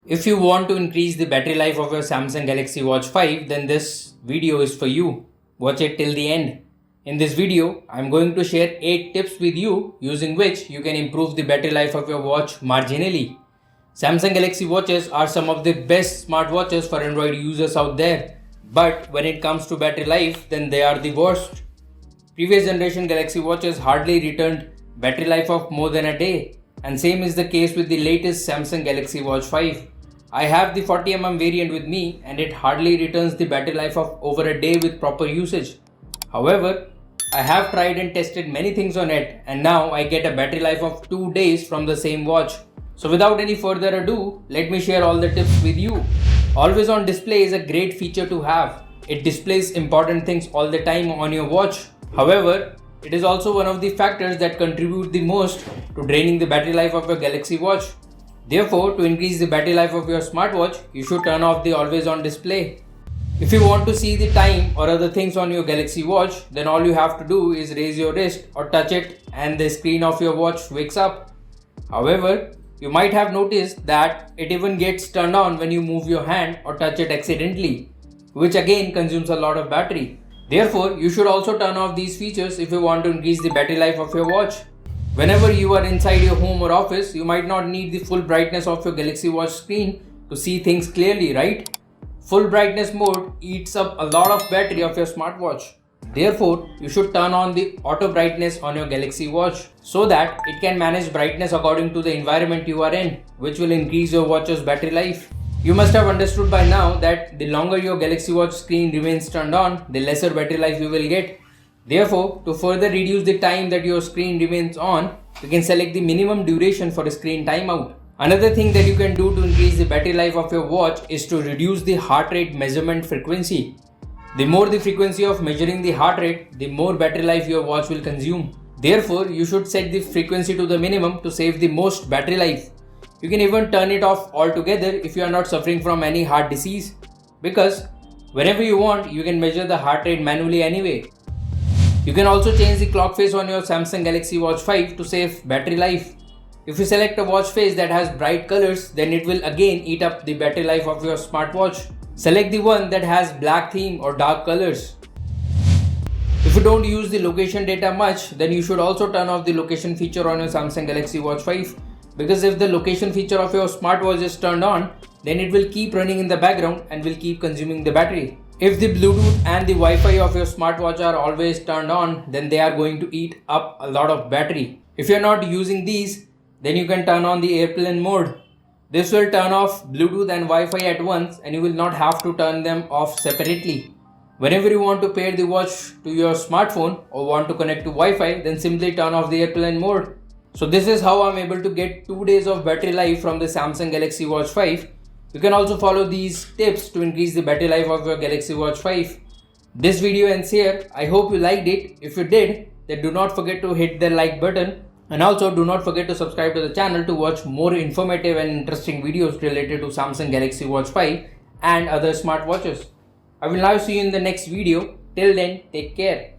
If you want to increase the battery life of your Samsung Galaxy Watch 5, then this video is for you. Watch it till the end. In this video, I'm going to share 8 tips with you using which you can improve the battery life of your watch marginally. Samsung Galaxy watches are some of the best smartwatches for Android users out there. But when it comes to battery life, then they are the worst. Previous generation Galaxy watches hardly returned battery life of more than a day. And same is the case with the latest Samsung Galaxy Watch 5. I have the 40mm variant with me and it hardly returns the battery life of over a day with proper usage. However, I have tried and tested many things on it and now I get a battery life of 2 days from the same watch. So without any further ado, let me share all the tips with you. Always on display is a great feature to have. It displays important things all the time on your watch. However, it is also one of the factors that contribute the most to draining the battery life of your Galaxy Watch. Therefore, to increase the battery life of your smartwatch, you should turn off the always on display. If you want to see the time or other things on your Galaxy Watch, then all you have to do is raise your wrist or touch it and the screen of your watch wakes up. However, you might have noticed that it even gets turned on when you move your hand or touch it accidentally, which again consumes a lot of battery. Therefore, you should also turn off these features if you want to increase the battery life of your watch. Whenever you are inside your home or office, you might not need the full brightness of your Galaxy Watch screen to see things clearly, right? Full brightness mode eats up a lot of battery of your smartwatch. Therefore, you should turn on the auto brightness on your Galaxy Watch so that it can manage brightness according to the environment you are in, which will increase your watch's battery life. You must have understood by now that the longer your Galaxy Watch screen remains turned on, the lesser battery life you will get. Therefore, to further reduce the time that your screen remains on, you can select the minimum duration for a screen timeout. Another thing that you can do to increase the battery life of your watch is to reduce the heart rate measurement frequency. The more the frequency of measuring the heart rate, the more battery life your watch will consume. Therefore, you should set the frequency to the minimum to save the most battery life. You can even turn it off altogether if you are not suffering from any heart disease, because whenever you want, you can measure the heart rate manually anyway. You can also change the clock face on your Samsung Galaxy Watch 5 to save battery life. If you select a watch face that has bright colors, then it will again eat up the battery life of your smartwatch. Select the one that has black theme or dark colors. If you don't use the location data much, then you should also turn off the location feature on your Samsung Galaxy Watch 5. Because if the location feature of your smartwatch is turned on, then it will keep running in the background and will keep consuming the battery. If the Bluetooth and the Wi-Fi of your smartwatch are always turned on, then they are going to eat up a lot of battery. If you are not using these, then you can turn on the airplane mode. This will turn off Bluetooth and Wi-Fi at once and you will not have to turn them off separately. Whenever you want to pair the watch to your smartphone or want to connect to Wi-Fi, then simply turn off the airplane mode. So this is how I'm able to get 2 days of battery life from the Samsung Galaxy Watch 5. You can also follow these tips to increase the battery life of your Galaxy Watch 5. This video ends here. I hope you liked it. If you did, then do not forget to hit the like button. And also do not forget to subscribe to the channel to watch more informative and interesting videos related to Samsung Galaxy Watch 5 and other smartwatches. I will now see you in the next video. Till then, take care.